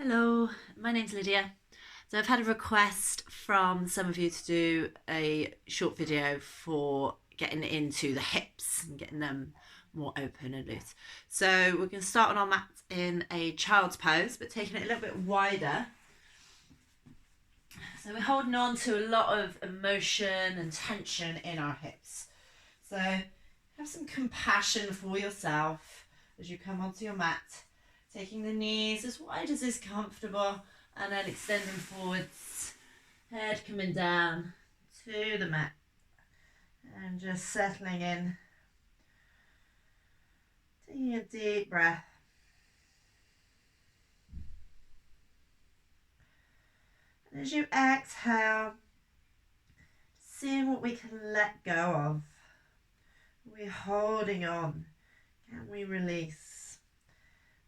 Hello, my name's Lydia. So I've had a request from some of you to do a short video for getting into the hips and getting them more open and loose. So we're going to start on our mat in a child's pose, but taking it a little bit wider. So we're holding on to a lot of emotion and tension in our hips. So have some compassion for yourself as you come onto your mat, taking the knees as wide as is comfortable and then extending forwards, head coming down to the mat and just settling in. Taking a deep breath. And as you exhale, seeing what we can let go of. We're holding on. Can we release?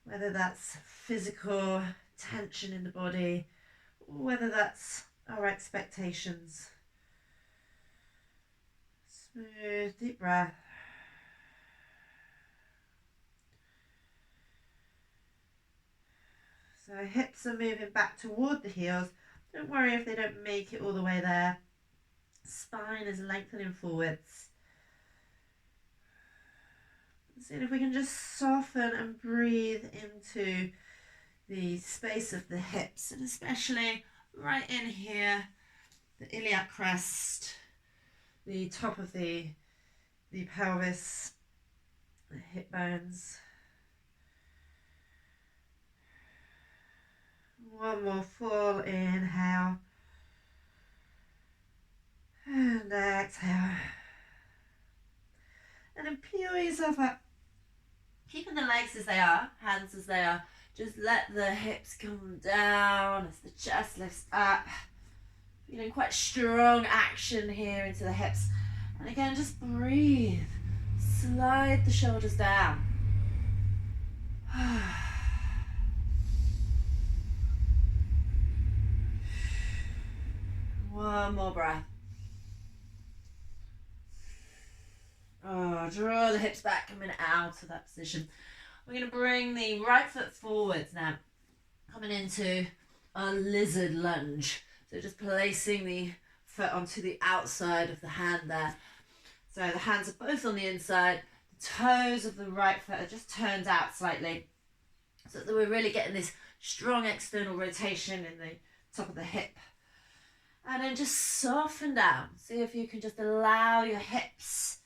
Whether that's physical tension in the body, or whether that's our expectations. Smooth, deep breath. So hips are moving back toward the heels. Don't worry if they don't make it all the way there. Spine is lengthening forwards. See if we can just soften and breathe into the space of the hips, and especially right in here, the iliac crest, the top of the pelvis, the hip bones. One more full inhale and exhale. And then peel yourself up, keeping the legs as they are, hands as they are. Just let the hips come down as the chest lifts up. Feeling quite strong action here into the hips. And again, just breathe. Slide the shoulders down. One more breath. Draw the hips back, coming out of that position. We're going to bring the right foot forwards now, coming into a lizard lunge. So just placing the foot onto the outside of the hand there. So the hands are both on the inside. The toes of the right foot are just turned out slightly, so that we're really getting this strong external rotation in the top of the hip. And then just soften down. See if you can just allow your hips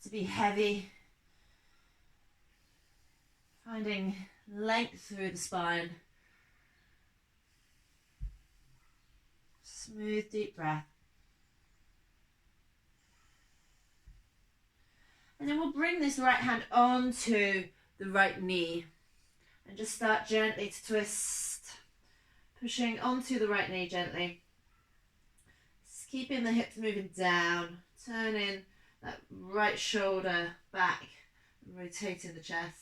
to be heavy. Finding length through the spine. Smooth, deep breath. And then we'll bring this right hand onto the right knee and just start gently to twist, pushing onto the right knee gently. Just keeping the hips moving down, turning that right shoulder back and rotating the chest.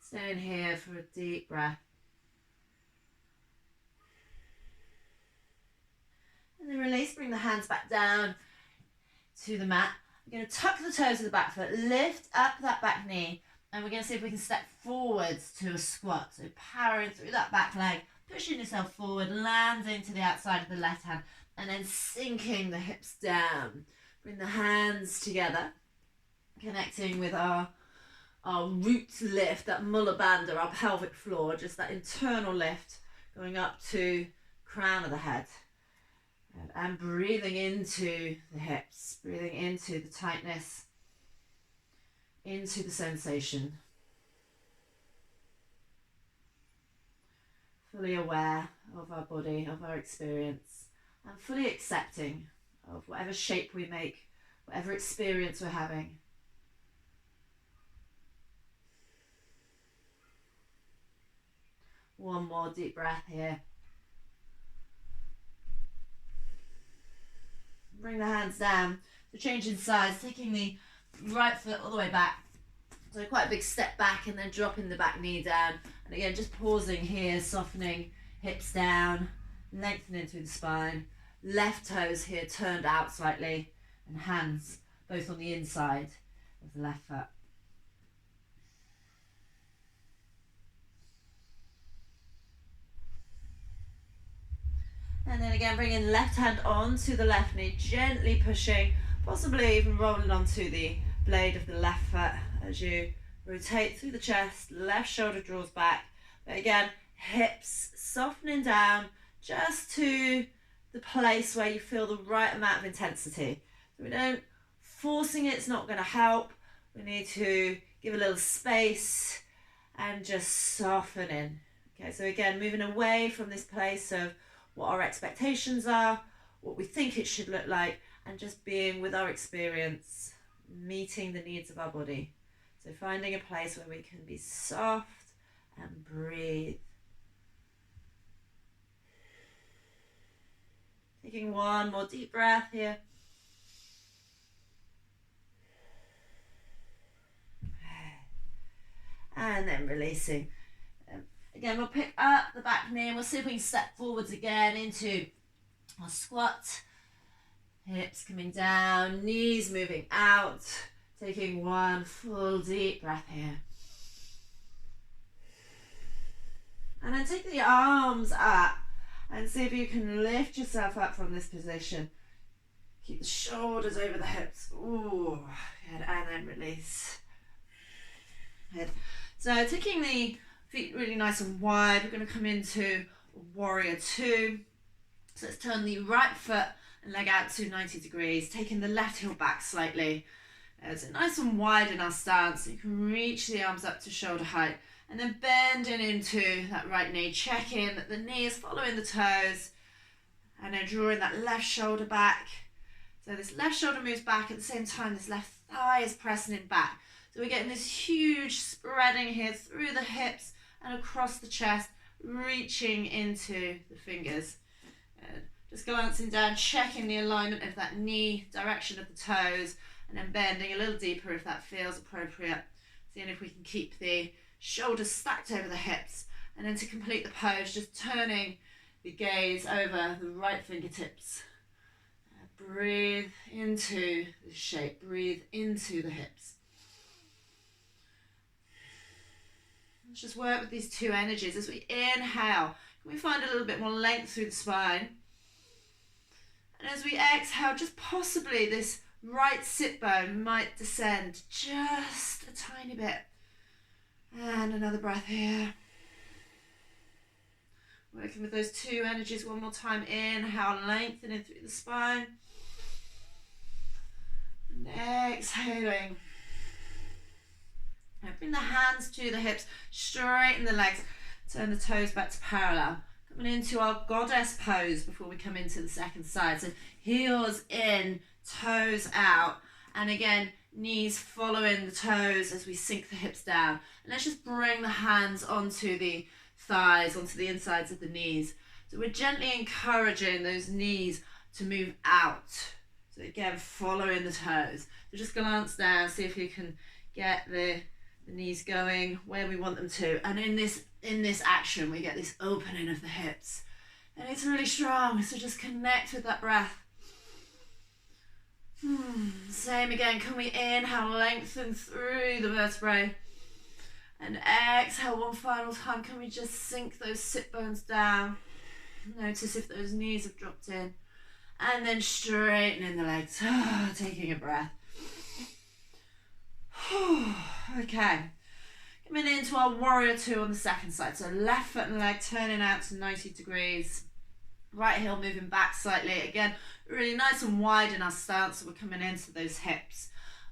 Staying here for a deep breath. And then release, bring the hands back down to the mat. We're going to tuck the toes of the back foot, lift up that back knee, and we're going to see if we can step forwards to a squat. So powering through that back leg, pushing yourself forward, landing to the outside of the left hand, and then sinking the hips down. Bring the hands together, connecting with our root lift, that mulla bandha, our pelvic floor, just that internal lift going up to crown of the head. And breathing into the hips, breathing into the tightness, into the sensation. Fully aware of our body, of our experience, and fully accepting of whatever shape we make, whatever experience we're having. One more deep breath here. Bring the hands down. So changing sides, taking the right foot all the way back. So quite a big step back and then dropping the back knee down. And again, just pausing here, softening hips down, lengthening through the spine. Left toes here turned out slightly, and hands both on the inside of the left foot. again, bringing left hand onto the left knee, gently pushing, possibly even rolling onto the blade of the left foot as you rotate through the chest, left shoulder draws back. But again, hips softening down just to the place where you feel the right amount of intensity. So we don't, forcing it's not going to help. We need to give a little space and just soften in. Okay, so again, moving away from this place of what our expectations are, what we think it should look like, and just being with our experience, meeting the needs of our body. So finding a place where we can be soft and breathe. Taking one more deep breath here. And then releasing. Again, we'll pick up the back knee and we'll see if we can step forwards again into our squat. Hips coming down, knees moving out. Taking one full deep breath here. And then take the arms up and see if you can lift yourself up from this position. Keep the shoulders over the hips. Ooh, good. And then release. Good. So taking the feet really nice and wide, we're going to come into warrior two. So let's turn the right foot and leg out to 90 degrees, taking the left heel back slightly. So nice and wide in our stance. You can reach the arms up to shoulder height and then bending into that right knee. Check in that the knee is following the toes and then drawing that left shoulder back. So this left shoulder moves back at the same time this left thigh is pressing in back. So we're getting this huge spreading here through the hips and across the chest, reaching into the fingers. Just glancing down, checking the alignment of that knee, direction of the toes, and then bending a little deeper if that feels appropriate. Seeing if we can keep the shoulders stacked over the hips. And then to complete the pose, just turning the gaze over the right fingertips. Breathe into the shape, breathe into the hips. Let's just work with these two energies. As we inhale, can we find a little bit more length through the spine? And as we exhale, just possibly this right sit bone might descend just a tiny bit. And another breath here. Working with those two energies one more time. Inhale, lengthening through the spine. And exhaling. Now bring the hands to the hips, straighten the legs, turn the toes back to parallel. Coming into our goddess pose before we come into the second side. So heels in, toes out, and again, knees following the toes as we sink the hips down. And let's just bring the hands onto the thighs, onto the insides of the knees. So we're gently encouraging those knees to move out. So again, following the toes. So just glance down, see if you can get the knees going where we want them to. And in this action, we get this opening of the hips. And it's really strong, so just connect with that breath. Same again, can we inhale, lengthen through the vertebrae. And exhale one final time, can we just sink those sit bones down. Notice if those knees have dropped in. And then straightening the legs, taking a breath. Okay, coming into our warrior two on the second side. So left foot and leg turning out to 90 degrees. Right heel moving back slightly. Again, really nice and wide in our stance. So we're coming into those hips.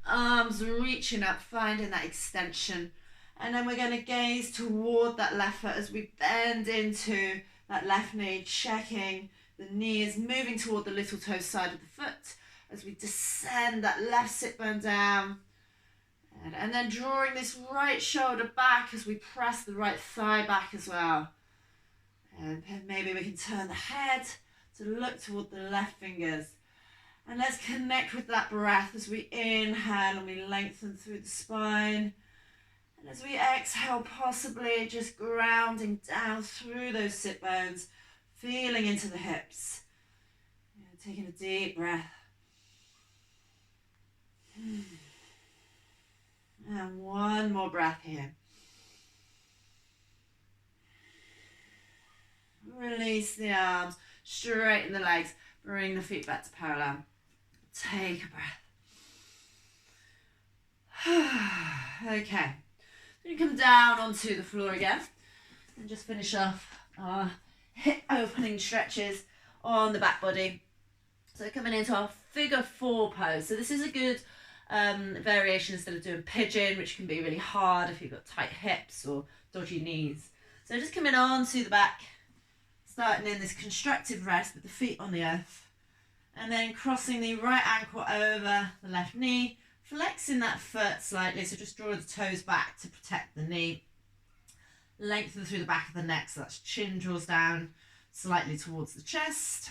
Arms reaching up, finding that extension. And then we're going to gaze toward that left foot as we bend into that left knee, checking the knee is moving toward the little toe side of the foot as we descend that left sit bone down. And then drawing this right shoulder back as we press the right thigh back as well. And maybe we can turn the head to look toward the left fingers. And let's connect with that breath as we inhale and we lengthen through the spine. And as we exhale, possibly just grounding down through those sit bones, feeling into the hips. Taking a deep breath. And one more breath here. Release the arms, Straighten the legs. Bring the feet back to parallel. Take a breath. Okay. Then you come down onto the floor again and just finish off our hip opening stretches on the back body. So coming into our figure 4 pose. So this is a good variation instead of doing pigeon, which can be really hard if you've got tight hips or dodgy knees. So just coming on to the back, starting in this constructive rest with the feet on the earth, and then crossing the right ankle over the left knee, flexing that foot slightly, so just draw the toes back to protect the knee. Lengthen through the back of the neck, so that's chin draws down slightly towards the chest.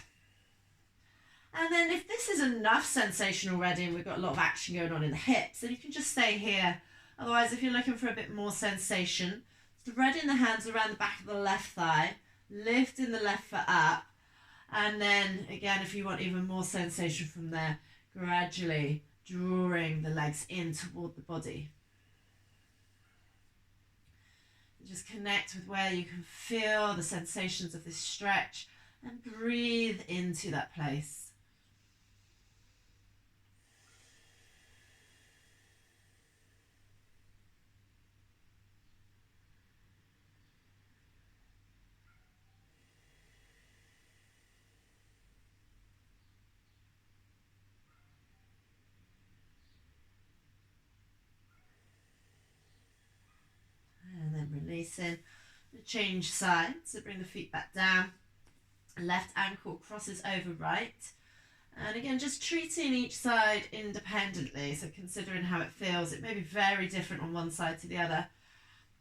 And then if this is enough sensation already and we've got a lot of action going on in the hips, then you can just stay here. Otherwise, if you're looking for a bit more sensation, threading the hands around the back of the left thigh, lifting the left foot up, and then again, if you want even more sensation from there, gradually drawing the legs in toward the body. Just connect with where you can feel the sensations of this stretch and breathe into that place. Releasing, change sides, so bring the feet back down, left ankle crosses over right, and again just treating each side independently, so considering how it feels. It may be very different on one side to the other.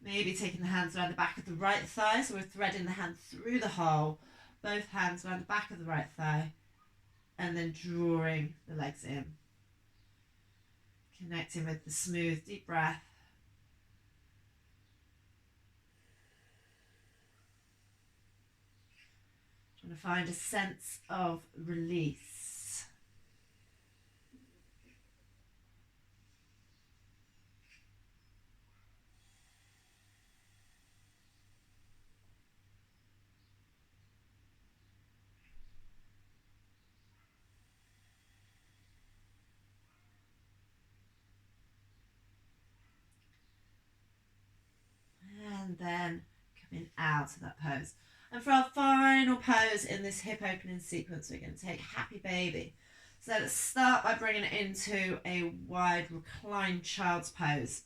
Maybe taking the hands around the back of the right thigh, so we're threading the hand through the hole, both hands around the back of the right thigh, and then drawing the legs in, connecting with the smooth deep breath. To find a sense of release. And then coming out of that pose. And for our final pose in this hip opening sequence, we're going to take Happy Baby. So let's start by bringing it into a wide reclined child's pose,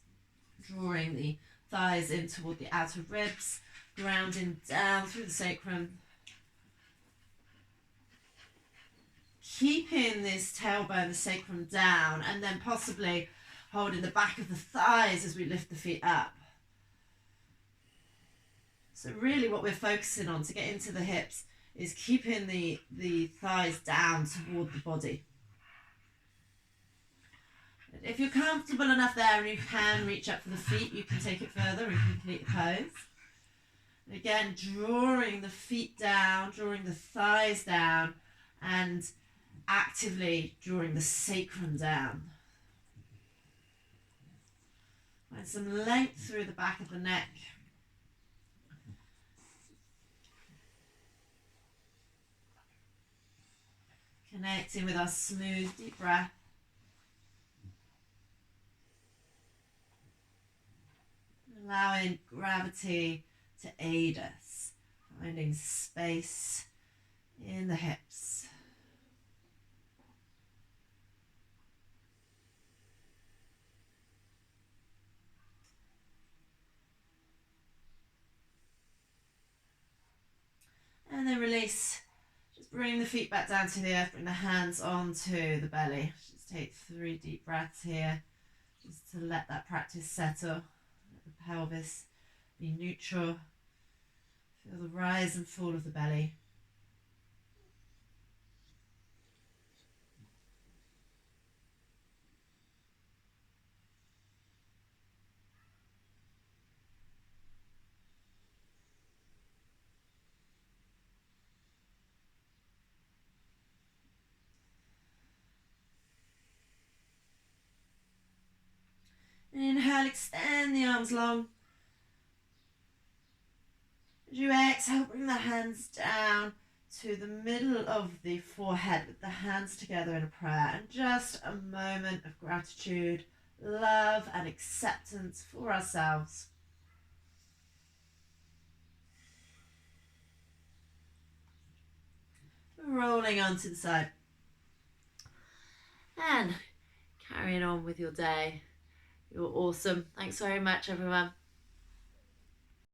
drawing the thighs in toward the outer ribs, grounding down through the sacrum, keeping this tailbone, the sacrum down, and then possibly holding the back of the thighs as we lift the feet up. So really what we're focusing on to get into the hips is keeping the thighs down toward the body. If you're comfortable enough there and you can reach up for the feet, you can take it further and complete the pose. And again, drawing the feet down, drawing the thighs down, and actively drawing the sacrum down. Find some length through the back of the neck. Connecting with our smooth, deep breath. Allowing gravity to aid us. Finding space in the hips. And then release. Bring the feet back down to the earth, bring the hands onto the belly. Just take 3 deep breaths here, just to let that practice settle. Let the pelvis be neutral. Feel the rise and fall of the belly. Inhale, extend the arms long. As you exhale, bring the hands down to the middle of the forehead with the hands together in a prayer, and just a moment of gratitude, love and acceptance for ourselves. Rolling onto the side. And carrying on with your day. You're awesome. Thanks very much, everyone.